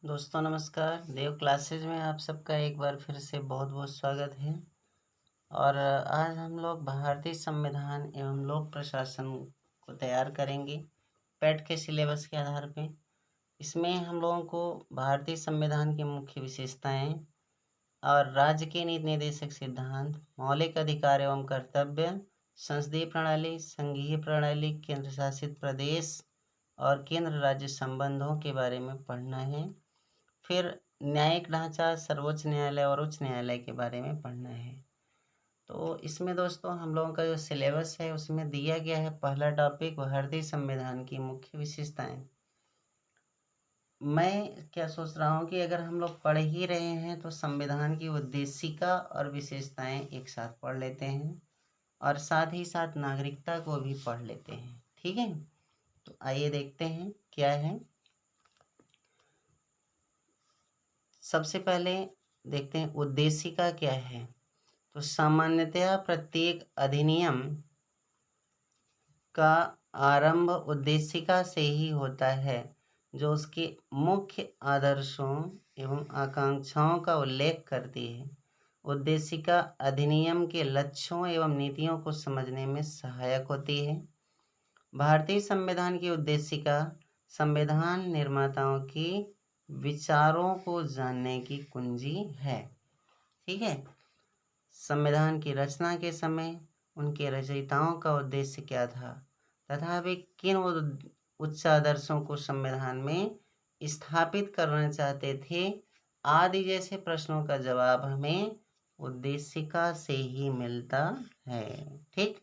दोस्तों नमस्कार। देव क्लासेज में आप सबका एक बार फिर से बहुत बहुत स्वागत है। और आज हम लोग भारतीय संविधान एवं लोक प्रशासन को तैयार करेंगे पेट के सिलेबस के आधार पे। इसमें हम लोगों को भारतीय संविधान की मुख्य विशेषताएं और राज्य के नीति निर्देशक सिद्धांत, मौलिक अधिकार एवं कर्तव्य, संसदीय प्रणाली, संघीय प्रणाली, केंद्र शासित प्रदेश और केंद्र राज्य संबंधों के बारे में पढ़ना है। फिर न्यायिक ढांचा, सर्वोच्च न्यायालय और उच्च न्यायालय के बारे में पढ़ना है। तो इसमें दोस्तों हम लोगों का जो सिलेबस है उसमें दिया गया है पहला टॉपिक भारतीय संविधान की मुख्य विशेषताएं। मैं क्या सोच रहा हूँ कि अगर हम लोग पढ़ ही रहे हैं तो संविधान की उद्देशिका और विशेषताएं एक साथ पढ़ लेते हैं और साथ ही साथ नागरिकता को भी पढ़ लेते हैं। ठीक है, तो आइए देखते हैं क्या है। सबसे पहले देखते हैं उद्देशिका क्या है। तो सामान्यतया प्रत्येक अधिनियम का आरंभ उद्देशिका से ही होता है, जो उसके मुख्य आदर्शों एवं आकांक्षाओं का उल्लेख करती है। उद्देशिका अधिनियम के लक्ष्यों एवं नीतियों को समझने में सहायक होती है। भारतीय संविधान की उद्देशिका संविधान निर्माताओं की विचारों को जानने की कुंजी है। ठीक है, संविधान की रचना के समय उनके रचयिताओं का उद्देश्य क्या था तथा वे किन उच्च आदर्शों को संविधान में स्थापित करना चाहते थे आदि जैसे प्रश्नों का जवाब हमें उद्देशिका से ही मिलता है। ठीक,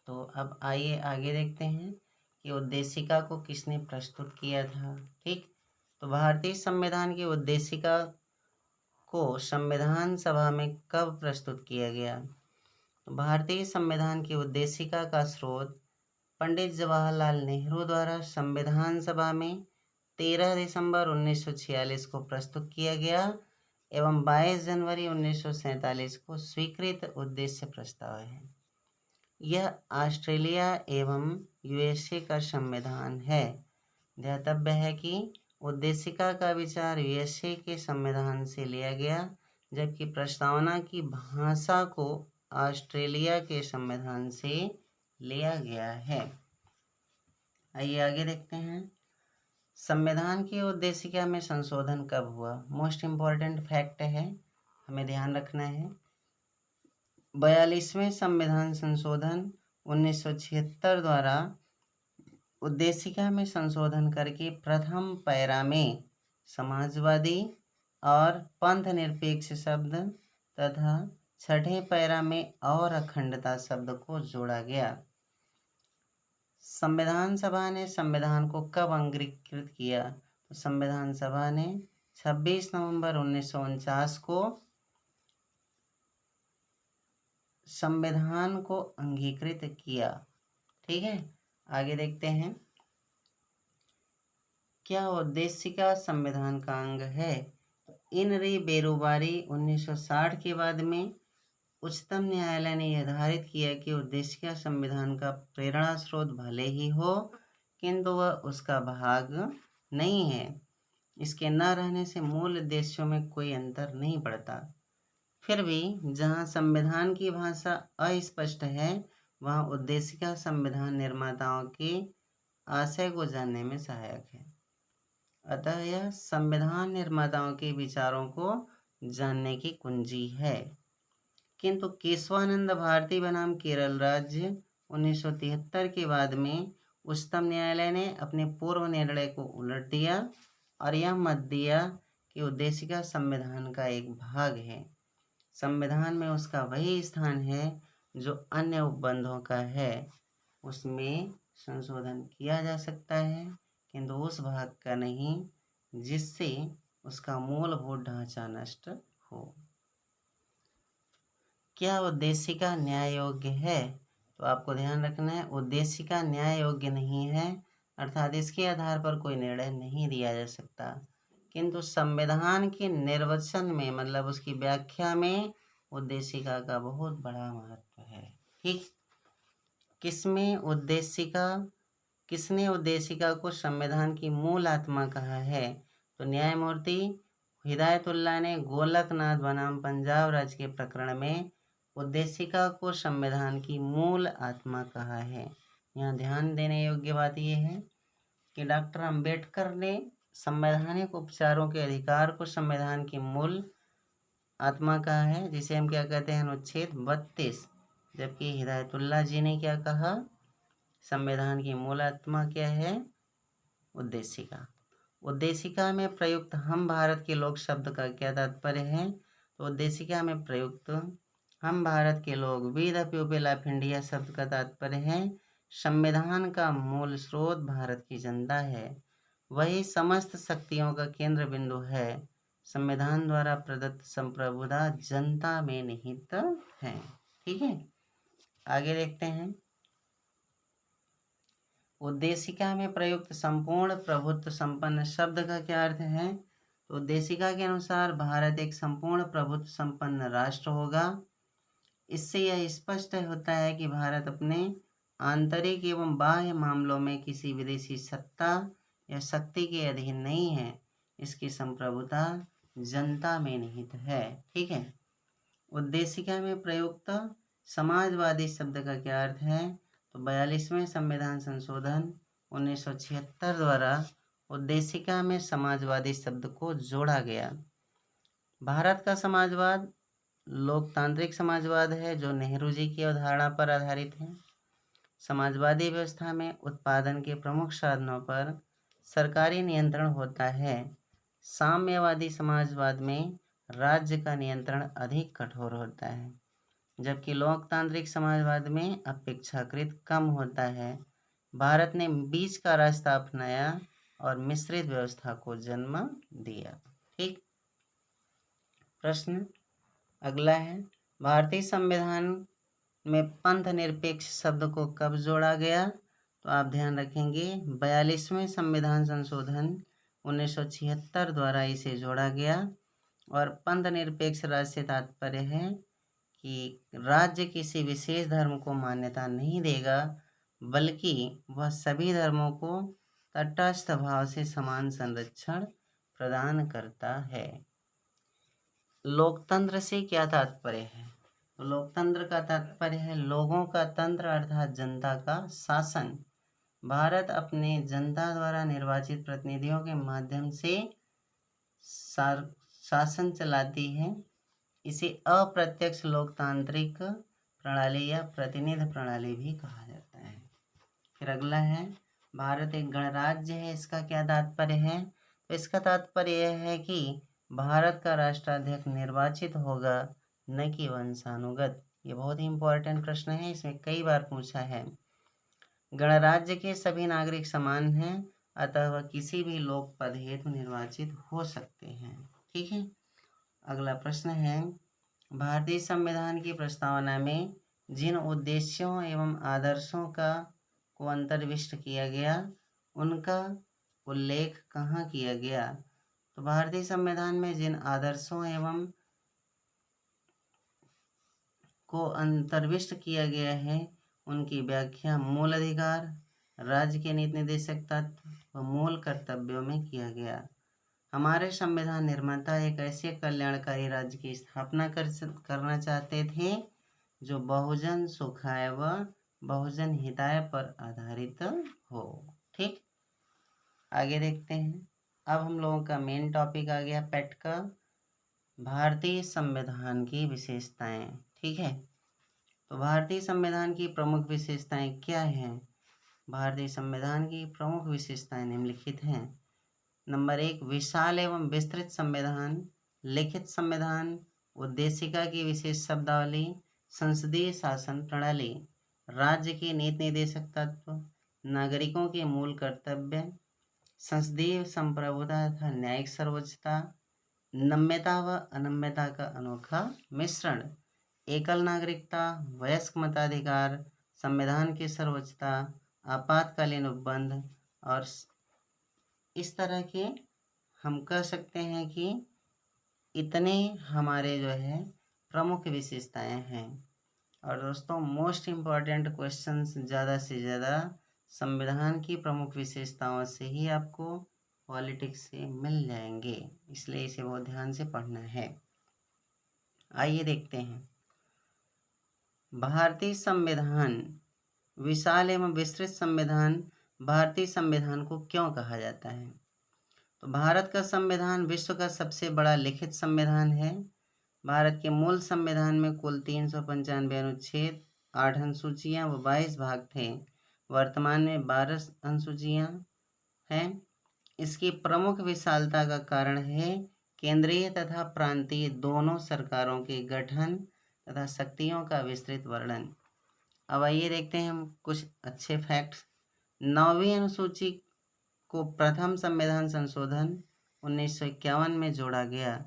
तो अब आइए आगे देखते हैं कि उद्देशिका को किसने प्रस्तुत किया था। ठीक, तो भारतीय संविधान की उद्देशिका को संविधान सभा में कब प्रस्तुत किया गया। तो भारतीय संविधान की उद्देशिका का स्रोत पंडित जवाहरलाल नेहरू द्वारा संविधान सभा में 13 दिसंबर 1946 को प्रस्तुत किया गया एवं 22 जनवरी 1947 को स्वीकृत उद्देश्य प्रस्ताव है। यह ऑस्ट्रेलिया एवं यूएसए का संविधान है। ध्यातव्य है कि उद्देशिका का विचार यूएसए के संविधान से लिया गया, जबकि प्रस्तावना की भाषा को ऑस्ट्रेलिया के संविधान से लिया गया है। आइए आगे देखते हैं। संविधान की उद्देशिका में संशोधन कब हुआ। मोस्ट इम्पॉर्टेंट फैक्ट है, हमें ध्यान रखना है। 42वें संविधान संशोधन 1976 द्वारा उद्देशिका में संशोधन करके प्रथम पैरा में समाजवादी और पंथ निरपेक्ष शब्द तथा छठे पैरा में और अखंडता शब्द को जोड़ा गया। संविधान सभा ने संविधान को कब अंगीकृत किया। तो संविधान सभा ने 26 नवंबर 1949 को संविधान को अंगीकृत किया। ठीक है, आगे देखते हैं। क्या उद्देशिका संविधान का अंग है। इन री बेरोबारी 1960 के बाद में उच्चतम न्यायालय ने निर्धारित किया कि उद्देशिका संविधान का प्रेरणा स्रोत भले ही हो, किंतु वह उसका भाग नहीं है। इसके न रहने से मूल उद्देश्यों में कोई अंतर नहीं पड़ता। फिर भी जहां संविधान की भाषा अस्पष्ट है, वहां उद्देशिका संविधान निर्माताओं के आशय को जानने में सहायक है। अतः यह संविधान निर्माताओं के विचारों को जानने की कुंजी है। किंतु केशवानंद भारती बनाम केरल राज्य 1973 के बाद में उच्चतम न्यायालय ने अपने पूर्व निर्णय को उलट दिया और यह मत दिया कि उद्देशिका संविधान का एक भाग है। संविधान में उसका वही स्थान है जो अन्य उपबंधों का है। उसमें संशोधन किया जा सकता है, किंतु उस भाग का नहीं जिससे उसका मूलभूत ढांचा नष्ट हो। क्या उद्देशिका न्याय योग्य है। तो आपको ध्यान रखना है, उद्देशिका न्याय योग्य नहीं है, अर्थात इसके आधार पर कोई निर्णय नहीं दिया जा सकता। किंतु संविधान के निर्वचन में मतलब उसकी व्याख्या में उद्देशिका का बहुत बड़ा महत्व है। ठीक, किसने उद्देशिका को संविधान की मूल आत्मा कहा है। तो न्यायमूर्ति हिदायतुल्लाह ने गोलकनाथ बनाम पंजाब राज्य के प्रकरण में उद्देशिका को संविधान की मूल आत्मा कहा है। यहाँ ध्यान देने योग्य बात यह है कि डॉक्टर अंबेडकर ने संवैधानिक उपचारों के अधिकार को संविधान की मूल आत्मा कहा है, जिसे हम क्या कहते हैं, अनुच्छेद 32। जबकि हिदायतुल्लाह जी ने क्या कहा, संविधान की मूल आत्मा क्या है, उद्देशिका। उद्देशिका में प्रयुक्त हम भारत के लोग शब्द का क्या तात्पर्य है, तो उद्देशिका में प्रयुक्त हम भारत के लोग we the people of India शब्द का तात्पर्य है संविधान का मूल स्रोत भारत की जनता है, वही समस्त शक्तियों का केंद्र बिंदु है, संविधान द्वारा प्रदत्त संप्रभुता जनता में निहित है। ठीक है, आगे देखते हैं। उद्देशिका में प्रयुक्त संपूर्ण प्रभुत्व संपन्न शब्द का क्या अर्थ है, तो उद्देशिका के अनुसार भारत एक संपूर्ण प्रभुत्व संपन्न राष्ट्र होगा। इससे यह स्पष्ट होता है कि भारत अपने आंतरिक एवं बाह्य मामलों में किसी विदेशी सत्ता या शक्ति के अधीन नहीं है, इसकी संप्रभुता जनता में निहित है। ठीक है, उद्देशिका में प्रयुक्त समाजवादी शब्द का क्या अर्थ है, तो 42वें संविधान संशोधन 1976 द्वारा उद्देशिका में समाजवादी शब्द को जोड़ा गया। भारत का समाजवाद लोकतांत्रिक समाजवाद है जो नेहरू जी की अवधारणा पर आधारित है। समाजवादी व्यवस्था में उत्पादन के प्रमुख साधनों पर सरकारी नियंत्रण होता है। साम्यवादी समाजवाद में राज्य का नियंत्रण अधिक कठोर होता है, जबकि लोकतांत्रिक समाजवाद में अपेक्षाकृत कम होता है। भारत ने बीच का रास्ता अपनाया और मिश्रित व्यवस्था को जन्म दिया। ठीक, प्रश्न अगला है, भारतीय संविधान में पंथ निरपेक्ष शब्द को कब जोड़ा गया, तो आप ध्यान रखेंगे 42वें संविधान संशोधन 1976 द्वारा इसे जोड़ा गया। और पंथ निरपेक्ष राज्य से तात्पर्य है कि राज्य किसी विशेष धर्म को मान्यता नहीं देगा, बल्कि वह सभी धर्मों को तटस्थ भाव से समान संरक्षण प्रदान करता है। लोकतंत्र से क्या तात्पर्य है, तो लोकतंत्र का तात्पर्य है लोगों का तंत्र अर्थात जनता का शासन। भारत अपने जनता द्वारा निर्वाचित प्रतिनिधियों के माध्यम से शासन चलाती है। इसे अप्रत्यक्ष लोकतांत्रिक प्रणाली या प्रतिनिधि प्रणाली भी कहा जाता है। फिर अगला है, भारत एक गणराज्य है, इसका क्या तात्पर्य है, तो इसका तात्पर्य यह है कि भारत का राष्ट्राध्यक्ष निर्वाचित होगा, न कि वंशानुगत। ये बहुत ही इम्पोर्टेंट प्रश्न है, इसमें कई बार पूछा है। गणराज्य के सभी नागरिक समान हैं, अतः वह किसी भी लोक पद हेतु निर्वाचित हो सकते हैं। ठीक है, अगला प्रश्न है, भारतीय संविधान की प्रस्तावना में जिन उद्देश्यों एवं आदर्शों को अंतर्विष्ट किया गया, उनका उल्लेख कहाँ किया गया, तो भारतीय संविधान में जिन आदर्शों एवं को अंतर्विष्ट किया गया है, उनकी व्याख्या मूल अधिकार, राज्य के नीति निर्देशक तत्व व मूल कर्तव्यों में किया गया। हमारे संविधान निर्माता एक ऐसे कल्याणकारी राज्य की स्थापना करना चाहते थे जो बहुजन सुखाय व बहुजन हिताय पर आधारित हो। ठीक, आगे देखते हैं। अब हम लोगों का मेन टॉपिक आ गया पेट का, भारतीय संविधान की विशेषताएं। ठीक है, तो भारतीय संविधान की प्रमुख विशेषताएं क्या हैं, भारतीय संविधान की प्रमुख विशेषताएं निम्नलिखित हैं। नंबर 1, विशाल एवं विस्तृत संविधान, लिखित संविधान, उद्देशिका की विशेष शब्दावली, संसदीय शासन प्रणाली, राज्य के नीति निर्देशक तत्व, नागरिकों के मूल कर्तव्य, संसदीय संप्रभुता तथा न्यायिक सर्वोच्चता, नम्यता व अनम्यता का अनोखा मिश्रण, एकल नागरिकता, वयस्क मताधिकार, संविधान की सर्वोच्चता, आपातकालीन उपबंध। और इस तरह के हम कह सकते हैं कि इतने हमारे जो है प्रमुख विशेषताएं हैं। और दोस्तों, मोस्ट इम्पॉर्टेंट क्वेश्चंस ज़्यादा से ज़्यादा संविधान की प्रमुख विशेषताओं से ही आपको पॉलिटिक्स से मिल जाएंगे, इसलिए इसे बहुत ध्यान से पढ़ना है। आइए देखते हैं, भारतीय संविधान, विशाल एवं विस्तृत संविधान, भारतीय संविधान को क्यों कहा जाता है? तो भारत का संविधान विश्व का सबसे बड़ा लिखित संविधान है। भारत के मूल संविधान में कुल 395 अनुच्छेद, 8 अनुसूचियां व 22 भाग थे। वर्तमान में 12 अनुसूचियां हैं। इसकी प्रमुख विशालता का कारण है केंद्रीय तथा प्रांतीय दोनों सरकारों के गठन तथा शक्तियों का विस्तृत वर्णन। अब आइए देखते हैं हम कुछ अच्छे फैक्ट्स। 9वीं अनुसूची को प्रथम संविधान संशोधन 1951 में जोड़ा गया।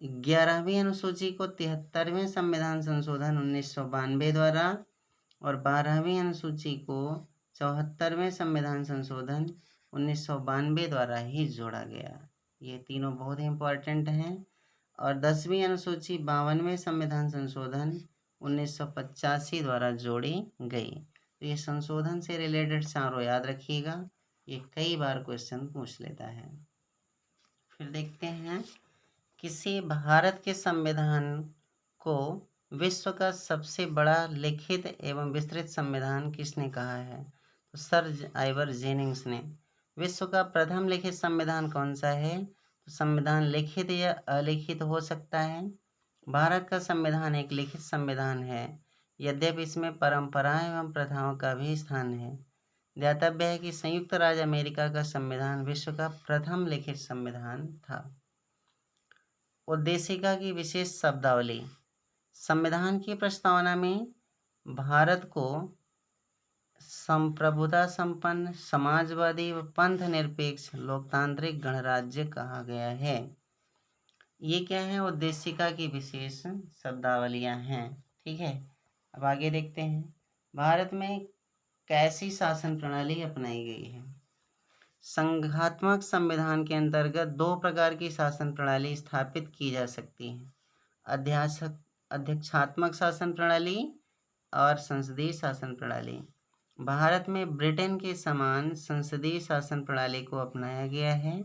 11वीं अनुसूची को 73वें संविधान संशोधन 1992 द्वारा और 12वीं अनुसूची को 74वें संविधान संशोधन 1992 द्वारा ही जोड़ा गया। ये तीनों बहुत ही इम्पोर्टेंट हैं। और 10वीं अनुसूची 52वें संविधान संशोधन 1985 द्वारा जोड़ी गई। तो ये संशोधन से रिलेटेड चारों याद रखिएगा, ये कई बार क्वेश्चन पूछ लेता है। फिर देखते हैं, किसी भारत के संविधान को विश्व का सबसे बड़ा लिखित एवं विस्तृत संविधान किसने कहा है? तो सर आइवर जेनिंग्स ने। विश्व का प्रथम लिखित संविधान कौन सा है? तो संविधान लिखित या अलिखित हो सकता है। भारत का संविधान एक लिखित संविधान है, यद्यपि इसमें परंपराएं एवं प्रथाओं का भी स्थान है। ध्यातव्य है कि संयुक्त राज्य अमेरिका का संविधान विश्व का प्रथम लिखित संविधान था। उद्देशिका की विशेष शब्दावली। संविधान की प्रस्तावना में भारत को संप्रभुता संपन्न, समाजवादी व पंथ निरपेक्ष लोकतांत्रिक गणराज्य कहा गया है। ये क्या है? उद्देशिका की विशेष शब्दावलियां हैं। ठीक है, अब आगे देखते हैं, भारत में कैसी शासन प्रणाली अपनाई गई है? संघात्मक संविधान के अंतर्गत दो प्रकार की शासन प्रणाली स्थापित की जा सकती है, अध्यक्षात्मक शासन प्रणाली और संसदीय शासन प्रणाली। भारत में ब्रिटेन के समान संसदीय शासन प्रणाली को अपनाया गया है।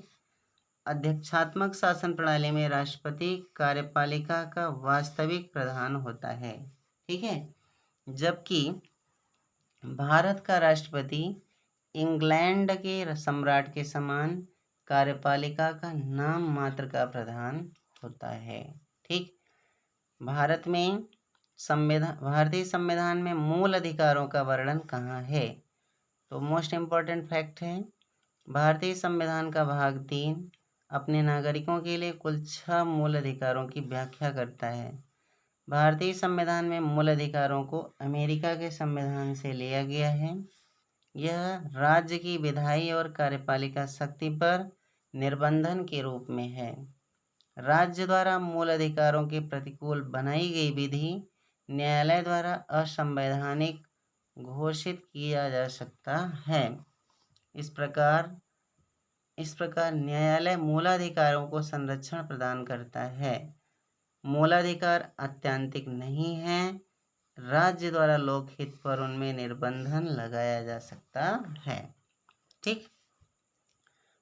अध्यक्षात्मक शासन प्रणाली में राष्ट्रपति कार्यपालिका का वास्तविक प्रधान होता है। ठीक है, जबकि भारत का राष्ट्रपति इंग्लैंड के सम्राट के समान कार्यपालिका का नाम मात्र का प्रधान होता है। ठीक, भारतीय संविधान में मूल अधिकारों का वर्णन कहाँ है? तो मोस्ट इम्पॉर्टेंट फैक्ट है, भारतीय संविधान का भाग 3 अपने नागरिकों के लिए कुल 6 मूल अधिकारों की व्याख्या करता है। भारतीय संविधान में मूल अधिकारों को अमेरिका के संविधान से लिया गया है। यह राज्य की विधायी और कार्यपालिका शक्ति पर निर्बंधन के रूप में है। राज्य द्वारा मूल अधिकारों के प्रतिकूल बनाई गई विधि न्यायालय द्वारा असंवैधानिक घोषित किया जा सकता है। इस प्रकार न्यायालय मूलाधिकारों को संरक्षण प्रदान करता है। मूलाधिकार अत्यंतिक नहीं है, राज्य द्वारा लोकहित पर उनमें निर्बंधन लगाया जा सकता है। ठीक,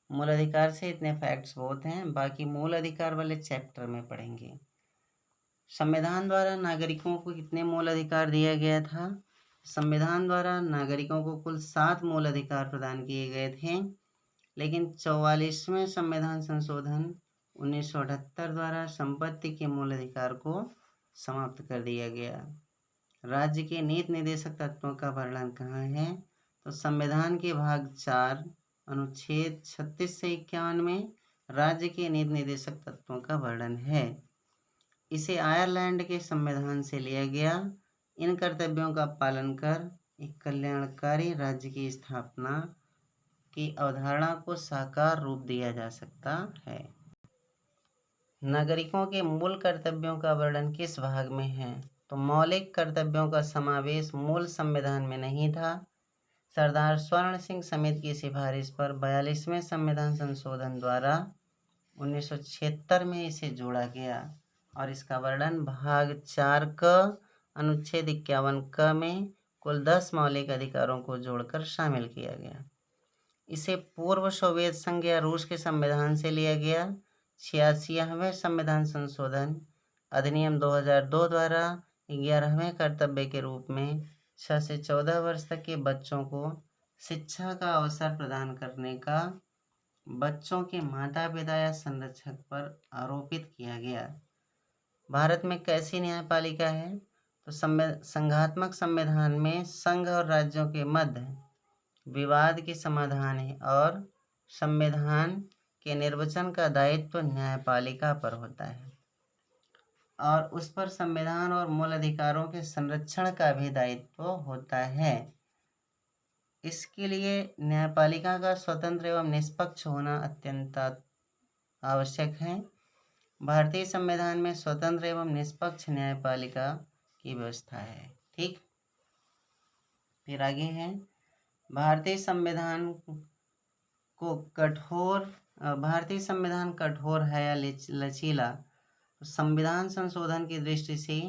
मूल अधिकार से इतने फैक्ट्स बहुत हैं, बाकी मूल अधिकार वाले चैप्टर में पढ़ेंगे। संविधान द्वारा नागरिकों को कितने मूल अधिकार दिया गया था? संविधान द्वारा नागरिकों को कुल 7 मूल अधिकार प्रदान किए गए थे, लेकिन 44वें संविधान संशोधन 1978 द्वारा संपत्ति के मूल अधिकार को समाप्त कर दिया गया। राज्य के नीति निर्देशक तत्वों का वर्णन कहाँ है? तो संविधान के भाग 4 अनुच्छेद 36 से 51 में राज्य के नीति निर्देशक तत्वों का वर्णन है। इसे आयरलैंड के संविधान से लिया गया। इन कर्तव्यों का पालन कर एक कल्याणकारी राज्य की स्थापना की अवधारणा को साकार रूप दिया जा सकता है। नागरिकों के मूल कर्तव्यों का वर्णन किस भाग में है? तो मौलिक कर्तव्यों का समावेश मूल संविधान में नहीं था। सरदार स्वर्ण सिंह समिति की सिफारिश पर 42वें संविधान संशोधन द्वारा 1976 में इसे जोड़ा गया और इसका वर्णन भाग 4 क अनुच्छेद 51 क में कुल 10 मौलिक अधिकारों को जोड़कर शामिल किया गया। इसे पूर्व सोवियत संघ या रूस के संविधान से लिया गया। 86वें संविधान संशोधन अधिनियम 2002 द्वारा 11वें कर्तव्य के रूप में 6 से 14 वर्ष तक के बच्चों को शिक्षा का अवसर प्रदान करने का बच्चों के माता पिता या संरक्षक पर आरोपित किया गया। भारत में कैसी न्यायपालिका है? तो संघात्मक संविधान में संघ और राज्यों के मध्य विवाद के समाधान है और संविधान के निर्वचन का दायित्व न्यायपालिका पर होता है और उस पर संविधान और मूल अधिकारों के संरक्षण का भी दायित्व होता है। इसके लिए न्यायपालिका का स्वतंत्र एवं निष्पक्ष होना अत्यंत आवश्यक है। भारतीय संविधान में स्वतंत्र एवं निष्पक्ष न्यायपालिका की व्यवस्था है। ठीक, फिर आगे है भारतीय संविधान कठोर है या लचीला। संविधान संशोधन की दृष्टि से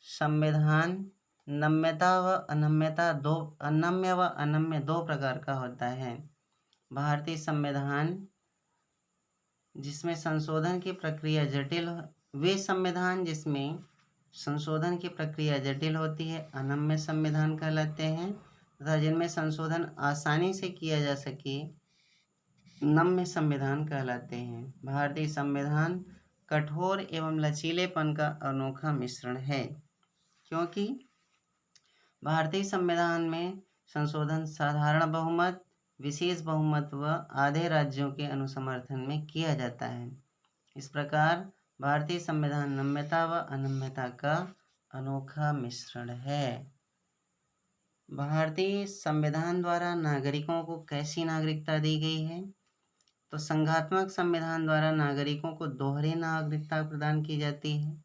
संविधान अनम्य व अनम्य दो प्रकार का होता है। भारतीय संविधान जिसमें संशोधन की प्रक्रिया जटिल, वे संविधान जिसमें संशोधन की प्रक्रिया जटिल होती है अनम्य संविधान कहलाते हैं, तथा जिनमें संशोधन आसानी से किया जा सके नम्य संविधान कहलाते हैं। भारतीय संविधान कठोर एवं लचीलेपन का अनोखा मिश्रण है, क्योंकि भारतीय संविधान में संशोधन साधारण बहुमत, विशेष बहुमत व आधे राज्यों के अनुसमर्थन में किया जाता है। इस प्रकार भारतीय संविधान नम्यता व अनम्यता का अनोखा मिश्रण है। भारतीय संविधान द्वारा नागरिकों को कैसी नागरिकता दी गई है? तो संघात्मक संविधान द्वारा नागरिकों को दोहरी नागरिकता प्रदान की जाती है,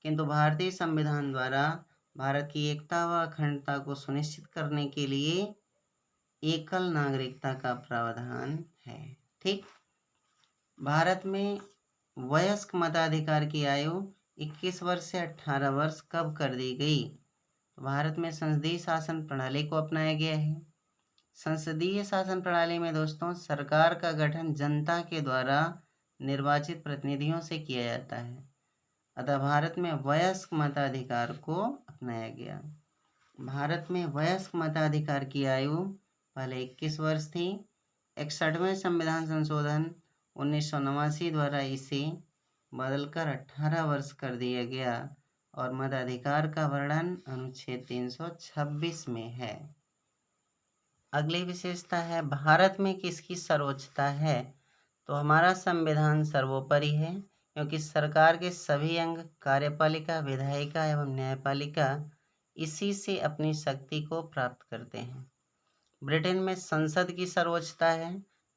किंतु भारतीय संविधान द्वारा भारत की एकता व अखंडता को सुनिश्चित करने के लिए एकल नागरिकता का प्रावधान है। ठीक, भारत में वयस्क मताधिकार की आयु 21 वर्ष से 18 वर्ष कब कर दी गई? भारत में संसदीय शासन प्रणाली को अपनाया गया है। संसदीय शासन प्रणाली में दोस्तों सरकार का गठन जनता के द्वारा निर्वाचित प्रतिनिधियों से किया जाता है, अतः भारत में वयस्क मताधिकार को अपनाया गया। भारत में वयस्क मताधिकार की आयु पहले 21 वर्ष थी। 61वें संविधान संशोधन 1989 द्वारा इसे बदलकर 18 वर्ष कर दिया गया और मताधिकार का वर्णन अनुच्छेद 326 में है। अगली विशेषता है भारत में किसकी सर्वोच्चता है? तो हमारा संविधान सर्वोपरि है, क्योंकि सरकार के सभी अंग कार्यपालिका, विधायिका एवं न्यायपालिका इसी से अपनी शक्ति को प्राप्त करते हैं। ब्रिटेन में संसद की सर्वोच्चता है।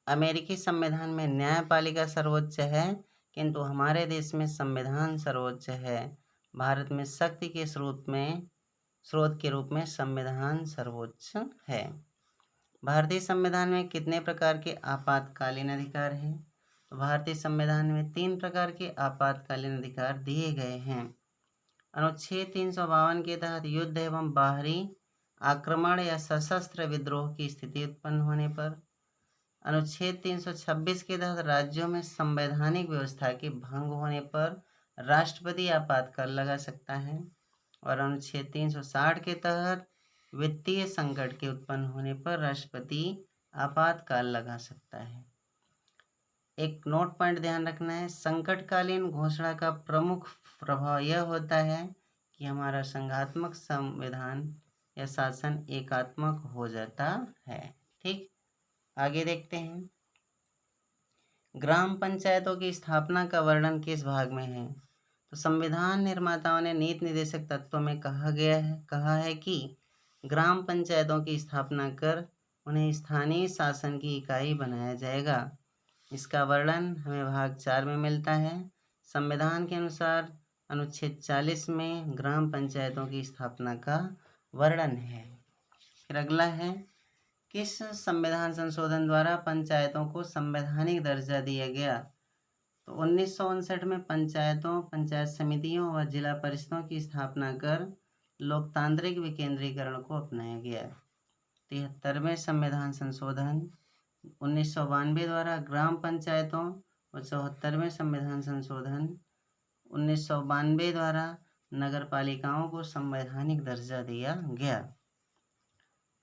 अमेरिकी संविधान में न्यायपालिका सर्वोच्च है, किंतु हमारे देश में संविधान सर्वोच्च है। भारत में शक्ति के स्रोत के रूप में संविधान सर्वोच्च है। भारतीय संविधान में कितने प्रकार के आपातकालीन अधिकार हैं? तो भारतीय संविधान में 3 प्रकार के आपातकालीन अधिकार दिए गए हैं। अनुच्छेद 352 के तहत युद्ध एवं बाहरी आक्रमण या सशस्त्र विद्रोह की स्थिति उत्पन्न होने पर, अनुच्छेद 326 के तहत राज्यों में संवैधानिक व्यवस्था के भंग होने पर राष्ट्रपति आपातकाल लगा सकता है, और अनुच्छेद 360 के तहत वित्तीय संकट के उत्पन्न होने पर राष्ट्रपति आपातकाल लगा सकता है। एक नोट पॉइंट ध्यान रखना है, संकटकालीन घोषणा का प्रमुख प्रभाव यह होता है कि हमारा संघात्मक संविधान या शासन एकात्मक हो जाता है। ठीक, आगे देखते हैं। ग्राम पंचायतों की स्थापना का वर्णन किस भाग में है? तो संविधान निर्माताओं ने नीति निर्देशक तत्वों में कहा है कि ग्राम पंचायतों की स्थापना कर उन्हें स्थानीय शासन की इकाई बनाया जाएगा। इसका वर्णन हमें भाग 4 में मिलता है। संविधान के अनुसार अनुच्छेद 40 में ग्राम पंचायतों की स्थापना का वर्णन है। फिर अगला है, किस संविधान संशोधन द्वारा पंचायतों को संवैधानिक दर्जा दिया गया? तो 1959 में पंचायतों, पंचायत समितियों व जिला परिषदों की स्थापना कर लोकतांत्रिक विकेंद्रीकरण को अपनाया गया। 73वें संविधान संशोधन 1992 द्वारा ग्राम पंचायतों और 74वें संविधान संशोधन 1992 द्वारा नगर पालिकाओं को संवैधानिक दर्जा दिया गया।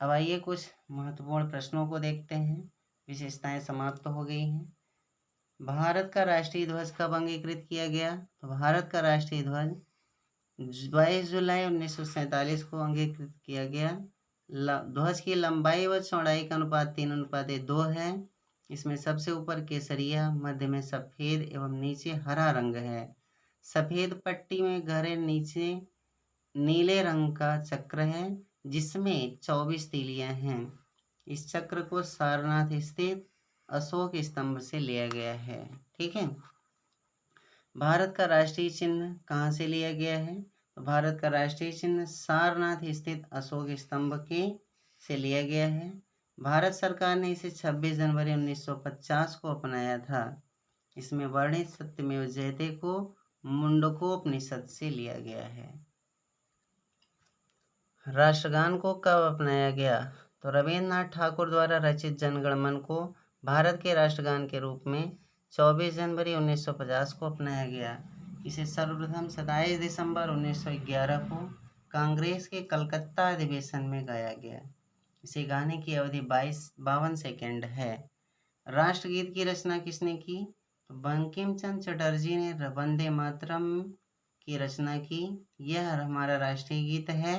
अब आइए कुछ महत्वपूर्ण प्रश्नों को देखते हैं। विशेषताएं समाप्त हो गई हैं। भारत का राष्ट्रीय ध्वज कब अंगीकृत किया गया? तो भारत का राष्ट्रीय ध्वज 22 जुलाई 1947 को अंगीकृत किया गया। ध्वज की लंबाई व चौड़ाई का अनुपात 3:2 है। इसमें सबसे ऊपर केसरिया, मध्य में सफेद एवं नीचे हरा रंग है। सफेद पट्टी में गहरे नीचे नीले रंग का चक्र है जिसमें 24 तीलियां हैं। इस चक्र को सारनाथ स्थित अशोक स्तंभ से लिया गया है। ठीक है। भारत का राष्ट्रीय चिन्ह कहाँ से लिया गया है? तो भारत का राष्ट्रीय चिन्ह सारनाथ स्थित अशोक स्तंभ के से लिया गया है। भारत सरकार ने इसे 26 जनवरी 1950 को अपनाया था। इसमें वर्णित सत्यमेव जयते को मुंडकोपनिषद से लिया गया है। राष्ट्रगान को कब अपनाया गया? तो रविन्द्रनाथ ठाकुर द्वारा रचित जनगण मन को भारत के राष्ट्रगान के रूप में 24 जनवरी 1950 को अपनाया गया। इसे सर्वप्रथम 27 दिसंबर 1911 को कांग्रेस के कलकत्ता अधिवेशन में गाया गया। इसे गाने की अवधि 52 सेकेंड है। राष्ट्रगीत की रचना किसने की? तो बंकिम चंद्र चटर्जी ने वंदे मातरम की रचना की। यह हमारा राष्ट्रीय गीत है।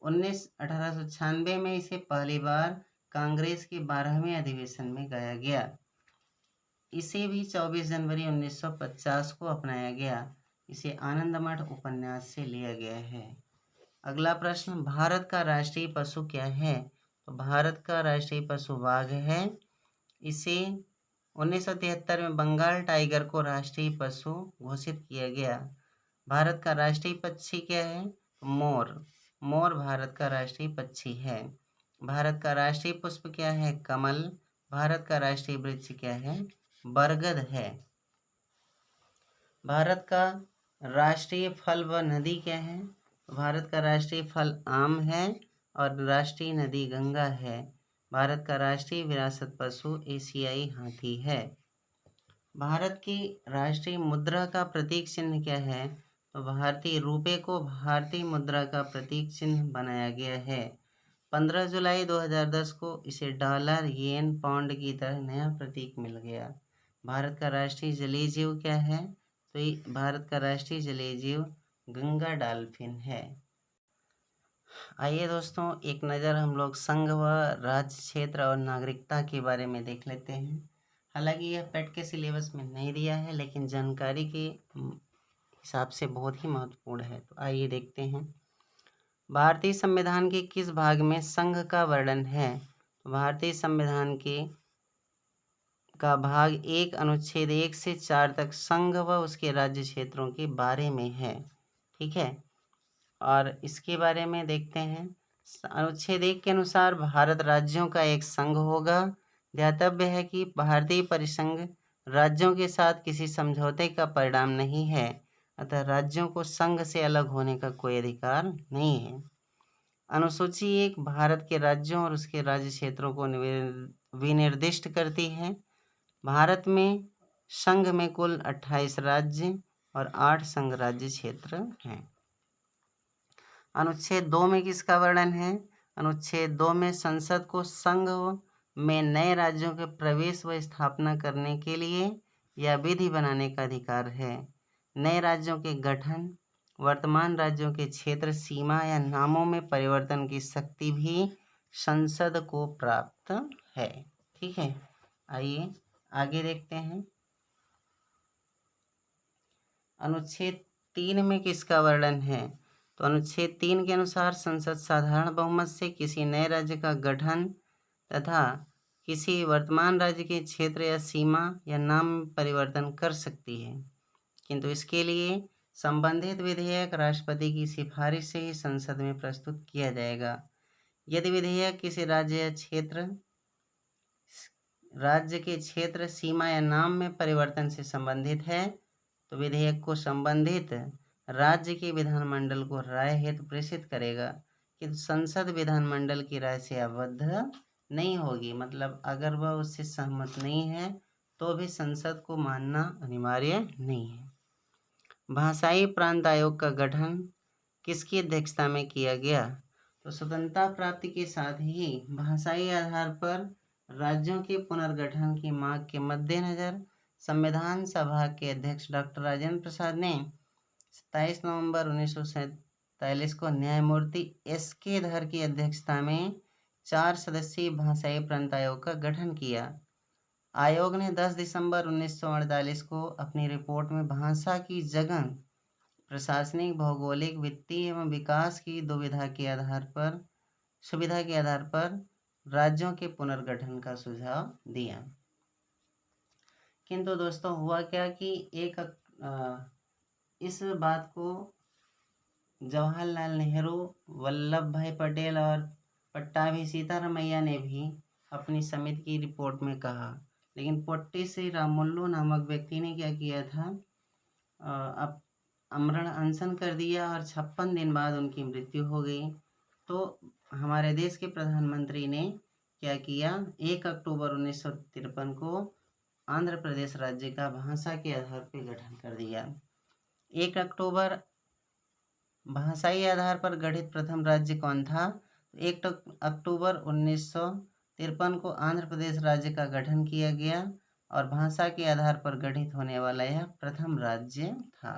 1896 में इसे पहली बार कांग्रेस के 12वें अधिवेशन में गाया गया। इसे भी 24 जनवरी 1950 को अपनाया गया। इसे आनंदमठ उपन्यास से लिया गया है। अगला प्रश्न, भारत का राष्ट्रीय पशु क्या है? तो भारत का राष्ट्रीय पशु बाघ है। इसे 1973 में बंगाल टाइगर को राष्ट्रीय पशु घोषित किया गया। भारत का राष्ट्रीय पक्षी क्या है? मोर। मोर भारत का राष्ट्रीय पक्षी है। भारत का राष्ट्रीय पुष्प क्या है? कमल। भारत का राष्ट्रीय वृक्ष क्या है? बरगद है। भारत का राष्ट्रीय फल व नदी क्या है? भारत का राष्ट्रीय फल आम है और राष्ट्रीय नदी गंगा है। भारत का राष्ट्रीय विरासत पशु एशियाई हाथी है। भारत की राष्ट्रीय मुद्रा का प्रतीक चिन्ह क्या है? तो भारतीय रुपये को भारतीय मुद्रा का प्रतीक चिन्ह बनाया गया है। 15 जुलाई 2010 को इसे डॉलर, येन, पाउंड की तरह नया प्रतीक मिल गया। भारत का राष्ट्रीय जलीय जीव क्या है? तो भारत का राष्ट्रीय जलीय जीव गंगा डॉल्फिन है। आइए दोस्तों, एक नज़र हम लोग संघ व राज्य क्षेत्र और नागरिकता के बारे में देख लेते हैं। हालांकि यह पेट के सिलेबस में नहीं दिया है, लेकिन जानकारी के हिसाब से बहुत ही महत्वपूर्ण है। तो आइए देखते हैं। भारतीय संविधान के किस भाग में संघ का वर्णन है? भारतीय संविधान के का भाग 1 अनुच्छेद 1 से 4 तक संघ व उसके राज्य क्षेत्रों के बारे में है। ठीक है, और इसके बारे में देखते हैं। अनुच्छेद 1 के अनुसार भारत राज्यों का एक संघ होगा। ध्यातव्य है कि भारतीय परिसंघ राज्यों के साथ किसी समझौते का परिणाम नहीं है, अतः राज्यों को संघ से अलग होने का कोई अधिकार नहीं है। अनुसूची 1 भारत के राज्यों और उसके राज्य क्षेत्रों को विनिर्दिष्ट करती है। भारत में संघ में कुल 28 राज्य और 8 संघ राज्य क्षेत्र हैं। अनुच्छेद 2 में किसका वर्णन है? अनुच्छेद 2 में संसद को संघ में नए राज्यों के प्रवेश व स्थापना करने के लिए या विधि बनाने का अधिकार है। नए राज्यों के गठन, वर्तमान राज्यों के क्षेत्र सीमा या नामों में परिवर्तन की शक्ति भी संसद को प्राप्त है। ठीक है, आइए आगे देखते हैं। अनुच्छेद 3 में किसका वर्णन है? तो अनुच्छेद 3 के अनुसार संसद साधारण बहुमत से किसी नए राज्य का गठन तथा किसी वर्तमान राज्य के क्षेत्र या सीमा या नाम में परिवर्तन कर सकती है, किंतु इसके लिए संबंधित विधेयक राष्ट्रपति की सिफारिश से ही संसद में प्रस्तुत किया जाएगा। यदि विधेयक किसी राज्य के क्षेत्र, सीमा या नाम में परिवर्तन से संबंधित है तो विधेयक को संबंधित राज्य के विधानमंडल को राय हेतु प्रेषित करेगा, किंतु संसद विधानमंडल की राय से आबद्ध नहीं होगी, मतलब अगर वह उससे सहमत नहीं है तो भी संसद को मानना अनिवार्य नहीं है। भाषाई प्रांत आयोग का गठन किसकी अध्यक्षता में किया गया? तो स्वतंत्रता प्राप्ति के साथ ही भाषाई आधार पर राज्यों के पुनर्गठन की मांग के मद्देनजर संविधान सभा के अध्यक्ष डॉक्टर राजेंद्र प्रसाद ने 27 नवंबर 1947 को न्यायमूर्ति एस.के. धर की अध्यक्षता में 4 सदस्यीय भाषाई प्रांत आयोग का गठन किया। आयोग ने 10 दिसंबर 1948 को अपनी रिपोर्ट में भाषा की जगह प्रशासनिक, भौगोलिक, वित्तीय एवं विकास की सुविधा के आधार पर राज्यों के पुनर्गठन का सुझाव दिया। किंतु दोस्तों हुआ क्या कि इस बात को जवाहरलाल नेहरू, वल्लभ भाई पटेल और पट्टाभी सीतारामैया ने भी अपनी समिति की रिपोर्ट में कहा, लेकिन पोट्टी श्री रामुलु नामक व्यक्ति ने क्या किया था, अब आमरण अनशन कर दिया और 56 दिन बाद उनकी मृत्यु हो गई। तो हमारे देश के प्रधानमंत्री ने क्या किया, 1 अक्टूबर 1953 को आंध्र प्रदेश राज्य का भाषा के आधार पर गठन कर दिया। 1 अक्टूबर भाषाई आधार पर गठित प्रथम राज्य कौन था? 1 अक्टूबर 1953 को आंध्र प्रदेश राज्य का गठन किया गया और भाषा के आधार पर गठित होने वाला यह प्रथम राज्य था।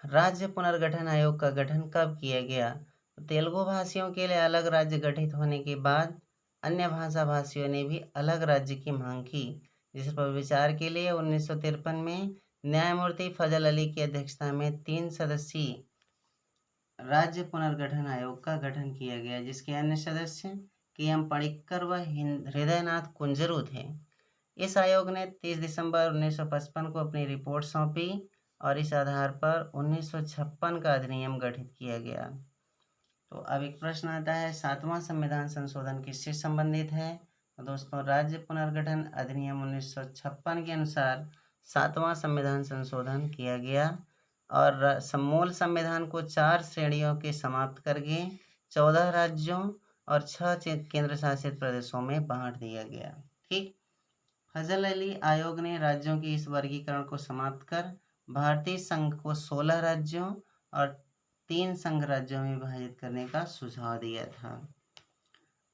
राज्य पुनर्गठन आयोग का गठन कब किया गया? तो तेलुगु भाषियों के लिए अलग राज्य गठित होने के बाद अन्य भाषा भाषियों ने भी अलग राज्य की मांग की, जिस पर विचार के लिए 1953 में न्यायमूर्ति फजल अली की अध्यक्षता में 3 सदस्यीय राज्य पुनर्गठन आयोग का गठन किया गया, जिसके अन्य सदस्य के.एम. पणिक्कर व हृदयनाथ कुंजरू थे। इस आयोग ने 30 दिसंबर 1955 को अपनी रिपोर्ट सौंपी और इस आधार पर 1956 का अधिनियम गठित किया गया। तो अब एक प्रश्न आता है, 7वां संविधान संशोधन किससे संबंधित है? तो दोस्तों राज्य पुनर्गठन अधिनियम 1956 के अनुसार 7वां संविधान संशोधन किया गया और मूल संविधान को 4 श्रेणियों के समाप्त करके 14 राज्यों और 6 केंद्र शासित प्रदेशों में बांट दिया गया। ठीक, फजल अली आयोग ने राज्यों के इस वर्गीकरण को समाप्त कर भारतीय संघ को 16 राज्यों और 3 संघ राज्यों में विभाजित करने का सुझाव दिया था।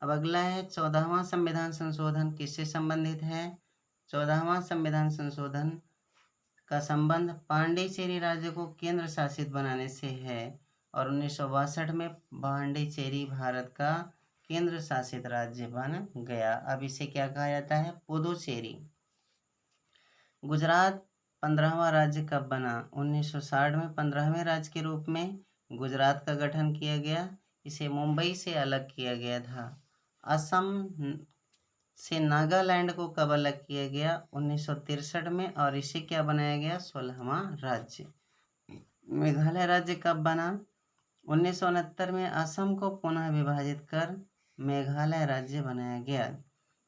अब अगला है 14वां संविधान संशोधन किससे संबंधित है? 14वां संविधान संशोधन का संबंध पांडिचेरी राज्य को केंद्र शासित बनाने से है और 1962 में पांडिचेरी भारत का केंद्र शासित राज्य बन गया। अब इसे क्या कहा जाता है? पुदुचेरी। गुजरात 15वां राज्य कब बना? 1960 में 15वें राज्य के रूप में गुजरात का गठन किया गया। इसे मुंबई से अलग किया गया था। असम से नागालैंड को कब अलग किया गया? 1963 में और इसे क्या बनाया गया? 16वां राज्य। मेघालय राज्य कब बना? 1969 में असम को पुनः विभाजित कर मेघालय राज्य बनाया गया,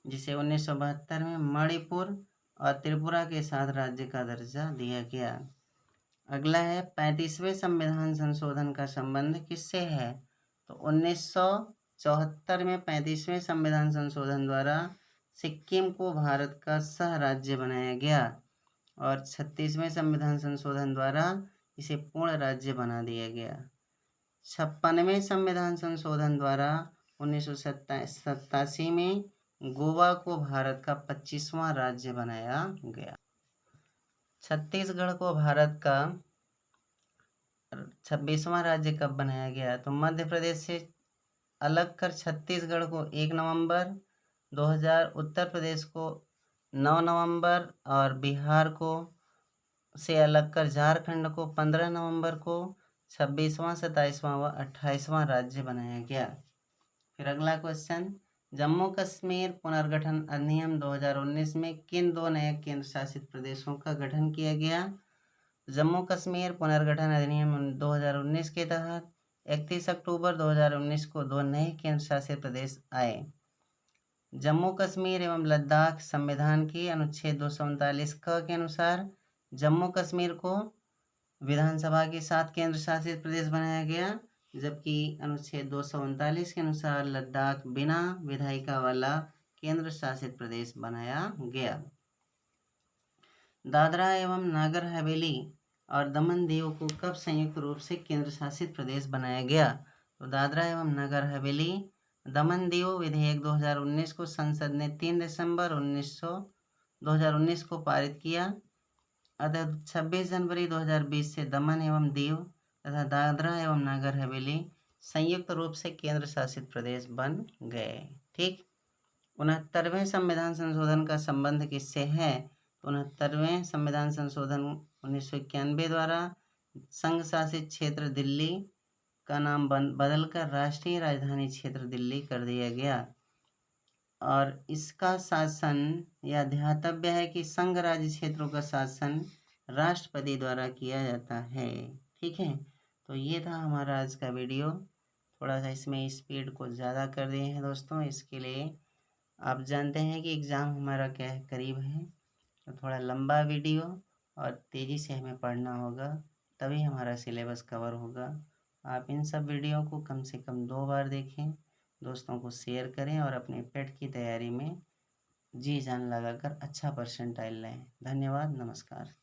जिसे 1972 में मणिपुर और त्रिपुरा के साथ राज्य का दर्जा दिया गया। अगला है 35वें संविधान संशोधन का संबंध किससे है? तो 1974 में 35वें संविधान संशोधन द्वारा सिक्किम को भारत का सह राज्य बनाया गया और 36वें संविधान संशोधन द्वारा इसे पूर्ण राज्य बना दिया गया। 56वें संविधान संशोधन द्वारा 1987 में गोवा को भारत का 25वां राज्य बनाया गया। छत्तीसगढ़ को भारत का 26वां राज्य कब बनाया गया? तो मध्य प्रदेश से अलग कर छत्तीसगढ़ को 1 नवंबर 2000, उत्तर प्रदेश को 9 नवंबर और बिहार को से अलग कर झारखंड को 15 नवंबर को 26वां, 27वां व 28वां राज्य बनाया गया। फिर अगला क्वेश्चन, जम्मू कश्मीर पुनर्गठन अधिनियम 2019 में किन 2 नए केंद्र शासित प्रदेशों का गठन किया गया? जम्मू कश्मीर पुनर्गठन अधिनियम 2019 के तहत 31 अक्टूबर 2019 को 2 नए केंद्र शासित प्रदेश आए। जम्मू कश्मीर एवं लद्दाख संविधान की अनुच्छेद 239 क के अनुसार जम्मू कश्मीर को विधानसभा के साथ केंद्र शासित प्रदेश बनाया गया, जबकि अनुच्छेद 239 के अनुसार लद्दाख बिना विधायिका वाला केंद्र शासित प्रदेश बनाया गया। दादरा एवं नागर हवेली और दमन दीव को कब संयुक्त रूप से केंद्र शासित प्रदेश बनाया गया? तो दादरा एवं नगर हवेली दमन दीव विधेयक 2019 को संसद ने 3 दिसंबर 2019 को पारित किया। अतः 26 जनवरी 2020 से दमन एवं दीव तथा दादरा एवं नगर हवेली संयुक्त रूप से केंद्र शासित प्रदेश बन गए। ठीक। 69वें संविधान संशोधन का संबंध किससे है? 69वें संविधान संशोधन 1991 द्वारा संघ शासित क्षेत्र दिल्ली का नाम बदलकर राष्ट्रीय राजधानी क्षेत्र दिल्ली कर दिया गया और इसका शासन यह ध्यातव्य है कि संघ राज्य क्षेत्रों का शासन राष्ट्रपति द्वारा किया जाता है। ठीक है, तो ये था हमारा आज का वीडियो। थोड़ा सा इसमें स्पीड को ज़्यादा कर दिए हैं दोस्तों, इसके लिए आप जानते हैं कि एग्ज़ाम हमारा क्या है, करीब है, तो थोड़ा लंबा वीडियो और तेज़ी से हमें पढ़ना होगा, तभी हमारा सिलेबस कवर होगा। आप इन सब वीडियो को कम से कम 2 बार देखें, दोस्तों को शेयर करें और अपने पेट की तैयारी में जी जान लगाकर अच्छा परसेंटाइल लें। धन्यवाद, नमस्कार।